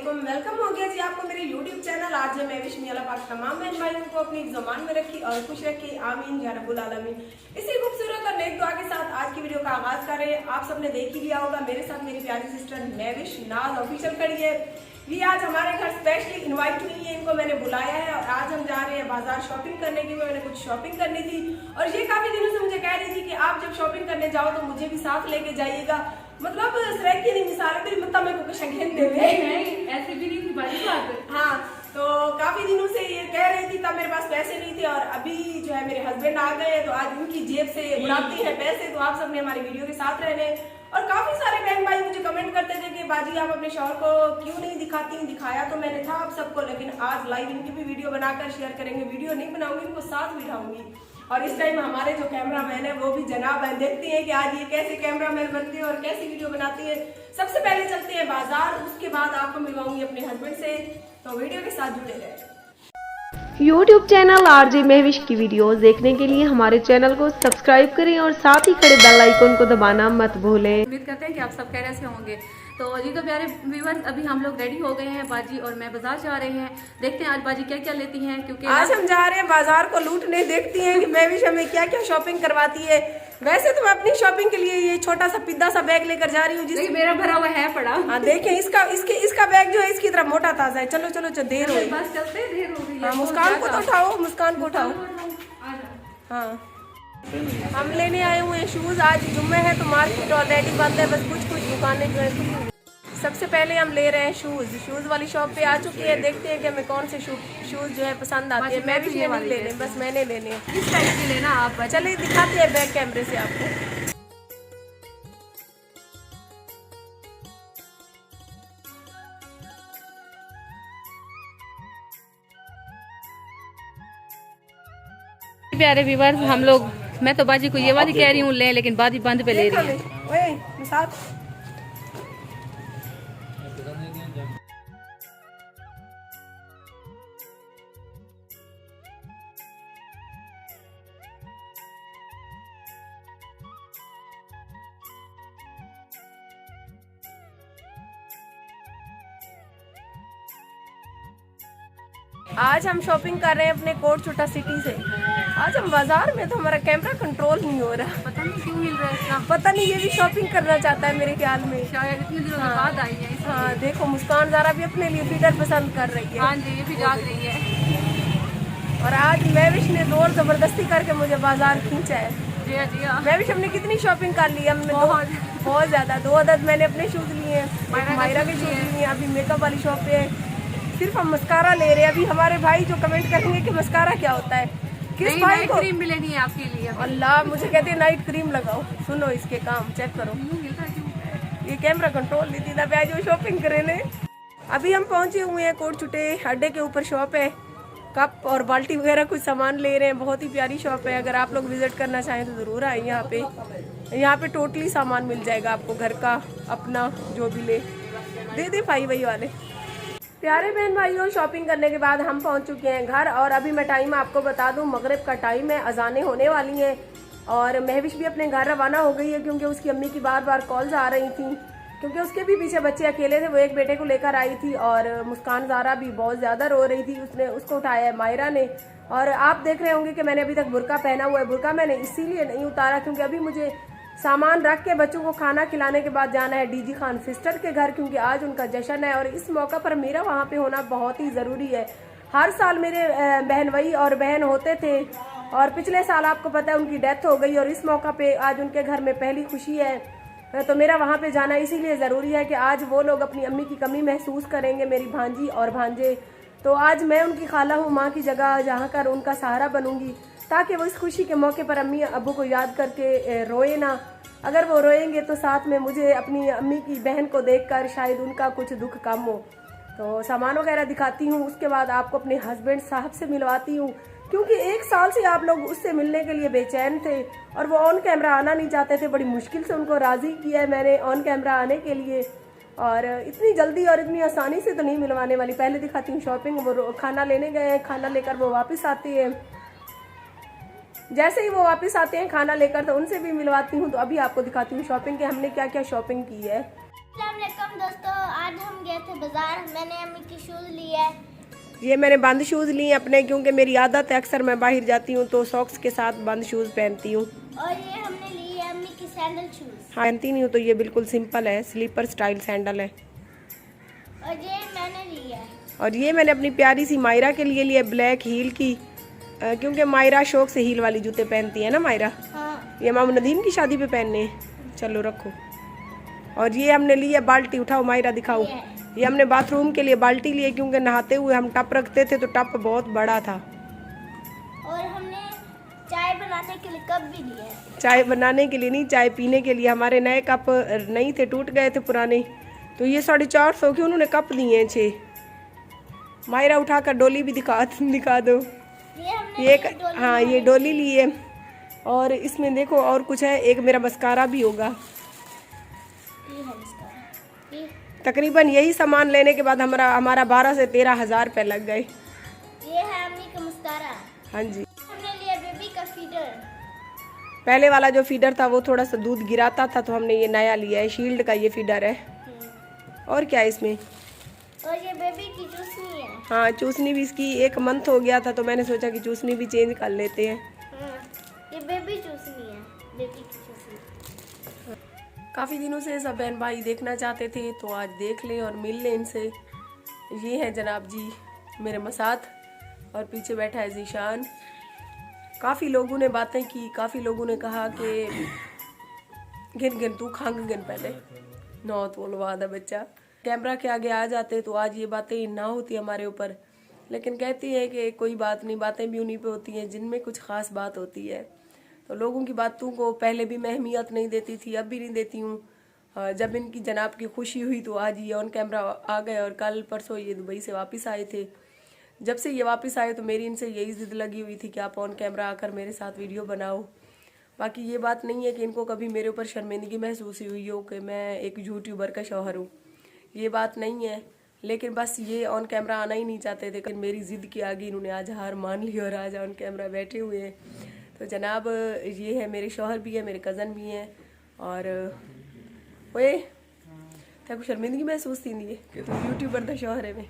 वालेकुम। वेलकम हो गया जी आपको मेरे YouTube चैनल। आज मैं विश मियाला पाक तमाम बहन भाइयों को अपनी ज़बान में रखी और खुश रखी, आमीन या रब्बुल आलमीन। इसी खूबसूरत और नेक दुआ के साथ आज की वीडियो का आगाज कर रहे हैं। आप सबने देख ही लिया होगा, मेरे साथ मेरी प्यारी सिस्टर महविश नाज ऑफिशियल खड़ी है। ये आज हमारे घर स्पेशली इनवाइट हुई है, इनको मैंने बुलाया है और आज हम जा रहे हैं बाजार शॉपिंग करने की। मैंने कुछ शॉपिंग करनी थी और ये काफी दिनों से मुझे कह रही थी कि आप जब शॉपिंग करने जाओ तो मुझे भी साथ लेके जाइएगा। मतलब श्रेक की नहीं मिसाल मेरी मुत्ता मेरे को शंखेन दे ऐसे भी नहीं थी बड़ी बात। हाँ, तो काफी दिनों से ये कह रही थी, तब मेरे पास पैसे नहीं थे और अभी जो है मेरे हस्बैंड आ गए तो आज उनकी जेब से उड़ाती है पैसे। तो आप सबने हमारी वीडियो के साथ रहने और काफी सारे बहन भाई मुझे कमेंट करते थे कि बाजी आप अपने शौहर को क्यों नहीं दिखाती। दिखाया तो मैंने था आप सबको, लेकिन आज लाइव इनकी भी वीडियो बनाकर शेयर करेंगे। वीडियो नहीं बनाऊंगी, इनको साथ बिठाऊंगी। और इस टाइम हमारे जो कैमरामैन है वो भी जनाब है। देखते हैं कि आज ये कैसे कैमरामैन बनती है और कैसी वीडियो बनाती है। सबसे पहले चलते हैं बाजार, उसके बाद आपको मिलवाऊंगी अपने हस्बैंड से, तो वीडियो के साथ जुड़े रहे। YouTube चैनल आरजे महविश की वीडियोस देखने के लिए हमारे चैनल को सब्सक्राइब करें और साथ ही खड़े बेल आइकन को दबाना मत भूलें। उम्मीद करते हैं कि आप सब कैसे से होंगे। तो जी तो प्यारे व्यूअर्स, अभी हम लोग रेडी हो गए हैं, बाजी और मैं बाजार जा रहे हैं। देखते हैं आज बाजी क्या क्या लेती हैं, क्योंकि आज हम जा रहे हैं बाजार को लूटने। देखती हैं कि महविश हमें क्या क्या शॉपिंग करवाती है। वैसे तो मैं अपनी शॉपिंग के लिए ये छोटा सा पिद्दा सा बैग लेकर जा रही हूँ, जिसमें मेरा भरा हुआ है पड़ा। हाँ देखें, इसका बैग जो है इसकी तरह मोटा ताजा है। चलो चलो चलो, देर हो गई, बस चलते हैं, देर हो गई है। हाँ, मुस्कान को तो उठाओ, मुस्कान को उठाओ। हाँ, हम लेने आए हुए हैं शूज। आज जुम्मे है तो मार्केट ऑलरेडी बंद है, बस कुछ कुछ दुकानें जो है खुली हुई। सबसे पहले हम ले रहे हैं शूज वाली शॉप पे आ चुके हैं। देखते हैं कि हमें कौन से शूज जो है पसंद आते हैं। मैं भी ये नहीं लेने, बस मैंने लेने हैं। किस टाइप की लेना आप? चलिए दिखाते हैं बैक कैमरे से आपको। प्यारे व्यूअर्स, हम लोग, मैं तो बाजी को ये वाली कह रही हूँ ले, लेकिन बाजी बंद पे ले रही है। आज हम शॉपिंग कर रहे हैं अपने कोट छोटा सिटी से। आज हम बाजार में, तो हमारा कैमरा कंट्रोल नहीं हो रहा, पता नहीं क्यों मिल रहा है इतना। पता नहीं, ये भी शॉपिंग करना चाहता है मेरे ख्याल में, शायद इतने दिनों के बाद आई है। हाँ देखो, मुस्कान ज़रा भी अपने लिए फिटर पसंद कर रही है। हाँ जी, ये भी जाग रही है। और आज महविश ने जोर जबरदस्ती करके मुझे बाजार खींचा है। जी हाँ, महविश हमने कितनी शॉपिंग कर ली? हमने बहुत ज्यादा, 2 अदद मैंने अपने शूज लिए हैं, मायरा के शूज लिए हैं। अभी मेकअप वाली शॉप पे है, सिर्फ हम मस्कारा ले रहे हैं। अभी हमारे भाई जो कमेंट करेंगे कि मस्कारा क्या होता है, किस भाई को क्रीम भी लेनी है आपके लिए? अल्लाह, मुझे कहते हैं नाइट क्रीम लगाओ। सुनो इसके काम चेक करो, ये कैमरा कंट्रोल नहीं थी ना, जो शॉपिंग करे ने। अभी हम पहुंचे हुए हैं कोट छुटे अड्डे के ऊपर। शॉप है, कप और बाल्टी वगैरह कुछ सामान ले रहे हैं। बहुत ही प्यारी शॉप है, अगर आप लोग विजिट करना चाहें तो ज़रूर आए यहाँ पे। यहाँ पे टोटली सामान मिल जाएगा आपको, घर का अपना जो भी ले दे भाई वही वाले। प्यारे बहन भाइयों, शॉपिंग करने के बाद हम पहुंच चुके हैं घर और अभी मैं टाइम आपको बता दूं, मगरिब का टाइम है, अजानें होने वाली हैं। और महविश भी अपने घर रवाना हो गई है, क्योंकि उसकी अम्मी की बार बार कॉल्स आ रही थी, क्योंकि उसके भी पीछे बच्चे अकेले थे। वो एक बेटे को लेकर आई थी और मुस्कान ज़ारा भी बहुत ज़्यादा रो रही थी। उसको उठाया है मायरा ने। और आप देख रहे होंगे कि मैंने अभी तक बुर्का पहना हुआ है। बुर्का मैंने इसीलिए नहीं उतारा क्योंकि अभी मुझे सामान रख के बच्चों को खाना खिलाने के बाद जाना है डीजी खान सिस्टर के घर, क्योंकि आज उनका जश्न है और इस मौका पर मेरा वहाँ पे होना बहुत ही ज़रूरी है। हर साल मेरे बहनवई और बहन होते थे और पिछले साल आपको पता है उनकी डेथ हो गई और इस मौका पे आज उनके घर में पहली खुशी है, तो मेरा वहाँ पे जाना इसीलिए ज़रूरी है कि आज वो लोग अपनी अम्मी की कमी महसूस करेंगे, मेरी भांजी और भांजे। तो आज मैं उनकी खाला हूँ, माँ की जगह जहाँ कर उनका सहारा बनूंगी, ताकि वो इस खुशी के मौके पर अम्मी अब्बू को याद करके रोए ना। अगर वो रोएंगे तो साथ में मुझे अपनी अम्मी की बहन को देखकर शायद उनका कुछ दुख कम हो। तो सामान वगैरह दिखाती हूँ, उसके बाद आपको अपने हस्बैंड साहब से मिलवाती हूँ, क्योंकि 1 साल से आप लोग उससे मिलने के लिए बेचैन थे और वो ऑन कैमरा आना नहीं चाहते थे। बड़ी मुश्किल से उनको राज़ी किया है मैंने ऑन कैमरा आने के लिए, और इतनी जल्दी और इतनी आसानी से तो नहीं मिलवाने वाली। पहले दिखाती हूँ शॉपिंग। वो खाना लेने गए हैं, खाना लेकर वो वापस आते हैं। जैसे ही वो वापस आते हैं खाना लेकर, तो उनसे भी मिलवाती हूँ। तो अभी आपको दिखाती हूँ शॉपिंग के हमने क्या क्या शॉपिंग की है। अस्सलाम वालेकुम दोस्तों, आज हम गए थे बाजार। मैंने अम्मी की शूज लिए है। ये मैंने बंद शूज़ लिए अपने, क्योंकि मेरी आदत है अक्सर मैं बाहर जाती हूँ तो सॉक्स के साथ बंद शूज़ पहनती हूँ। और ये हमने लिए है अम्मी की सैंडल शूज। हाँ, पहनती नहीं हूँ तो ये बिल्कुल सिंपल है, स्लीपर स्टाइल सैंडल है। और ये मैंने लिया है। और ये मैंने अपनी प्यारी सी मायरा के लिए लिया ब्लैक हील की, क्योंकि मायरा शौक से हील वाली जूते पहनती है ना मायरा। हाँ। ये मामू नदीम की शादी पे पहनने हैं। चलो रखो। और ये हमने ली है बाल्टी, उठाओ मायरा दिखाओ। ये हमने बाथरूम के लिए बाल्टी ली है, क्योंकि नहाते हुए हम टप रखते थे तो टप बहुत बड़ा था। और हमने चाय बनाने के लिए कप भी लिया है। चाय बनाने के लिए नहीं, चाय पीने के लिए। हमारे नए कप नहीं थे, टूट गए थे पुराने, तो ये 450 के उन्होंने कप दिए हैं 6। मायरा उठाकर डोली भी दिखा दो। हमने ये एक, हाँ ये डोली ली है। और इसमें देखो और कुछ है, एक मेरा मस्कारा भी होगा। ये है इसका। ये तकरीबन यही सामान लेने के बाद हमारा 12 से 13 हज़ार रुपये लग गए। ये है अम्मी का मस्कारा। हाँ जी। हमने लिया बेबी का फीडर। पहले वाला जो फीडर था वो थोड़ा सा दूध गिराता था, तो हमने ये नया लिया है, शील्ड का ये फीडर है। और क्या है इसमें? और ये बेबी की चूसनी है। हाँ, चूसनी भी इसकी 1 मंथ हो गया था, तो मैंने सोचा कि चूसनी भी चेंज कर लेते हैं। ये बेबी चूसनी है, बेबी की चूसनी। काफ़ी दिनों से सब बहन भाई देखना चाहते थे, तो आज देख लें और मिल लें इनसे। ये है जनाब जी मेरे मसात, और पीछे बैठा है जीशान। काफ़ी लोगों ने बातें की, काफ़ी लोगों ने कहा कि गिन तू खंग गिन पहले नौ तोलवा दा बच्चा। कैमरा के आगे आ जाते तो आज ये बातें ना होती हमारे ऊपर, लेकिन कहती है कि कोई बात नहीं, बातें भी उन्हीं पे होती हैं जिनमें कुछ ख़ास बात होती है। तो लोगों की बातों को पहले भी मैं अहमियत नहीं देती थी, अब भी नहीं देती हूँ। जब इनकी जनाब की खुशी हुई तो आज ये ऑन कैमरा आ गए, और कल परसों ये दुबई से वापस आए थे। जब से ये वापस आए तो मेरी इनसे यही ज़िद लगी हुई थी कि आप ऑन कैमरा आकर मेरे साथ वीडियो बनाओ। बाकी ये बात नहीं है कि इनको कभी मेरे ऊपर शर्मिंदगी महसूस हुई हो कि मैं एक यूट्यूबर का शौहर हूँ, ये बात नहीं है। लेकिन बस ये ऑन कैमरा आना ही नहीं चाहते थे, लेकिन मेरी ज़िद की आगे इन्होंने आज हार मान ली और आज ऑन कैमरा बैठे हुए हैं। तो जनाब ये है, मेरे शौहर भी है, मेरे कज़न भी हैं। और ओए तेरे को शर्मिंदगी महसूस थी नहीं है तो यूट्यूबर दा शौहर है मैं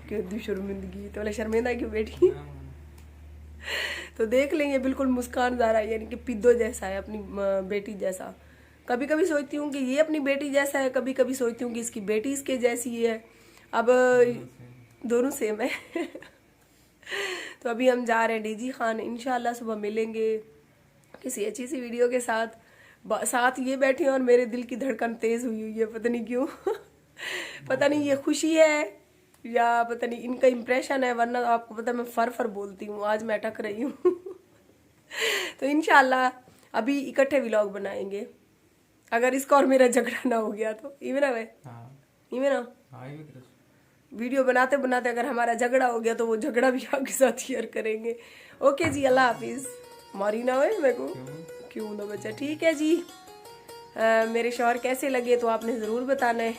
क्यों शर्मिंदगी तो शर्मिंदा क्यों बैठी। तो देख लेंगे, बिल्कुल मुस्कान ज़ारा, यानी कि पिद्दो जैसा है, अपनी बेटी जैसा। कभी कभी सोचती हूँ कि ये अपनी बेटी जैसा है, कभी कभी सोचती हूँ कि इसकी बेटी इसके जैसी है। अब दोनों सेम है। तो अभी हम जा रहे हैं डीजी खान, इंशाल्लाह सुबह मिलेंगे किसी अच्छी सी वीडियो के साथ। साथ ये बैठे हैं और मेरे दिल की धड़कन तेज़ हुई है, पता नहीं क्यों। पता नहीं ये खुशी है या पता नहीं इनका इम्प्रेशन है, वरना आपको पता मैं फर बोलती हूँ, आज मैं अटक रही हूँ। तो इंशाल्लाह अभी इकट्ठे व्लॉग बनाएंगे, अगर इसका और मेरा झगड़ा ना हो गया तो। इवेना भाई, इवेना वीडियो बनाते बनाते अगर हमारा झगड़ा हो गया तो वो झगड़ा भी आपके साथ शेयर करेंगे। ओके जी, अल्लाह हाफिज़। मारी ना हो मेरे को, क्यों ना बच्चा। ठीक है जी, मेरे शौहर कैसे लगे तो आपने ज़रूर बताना है।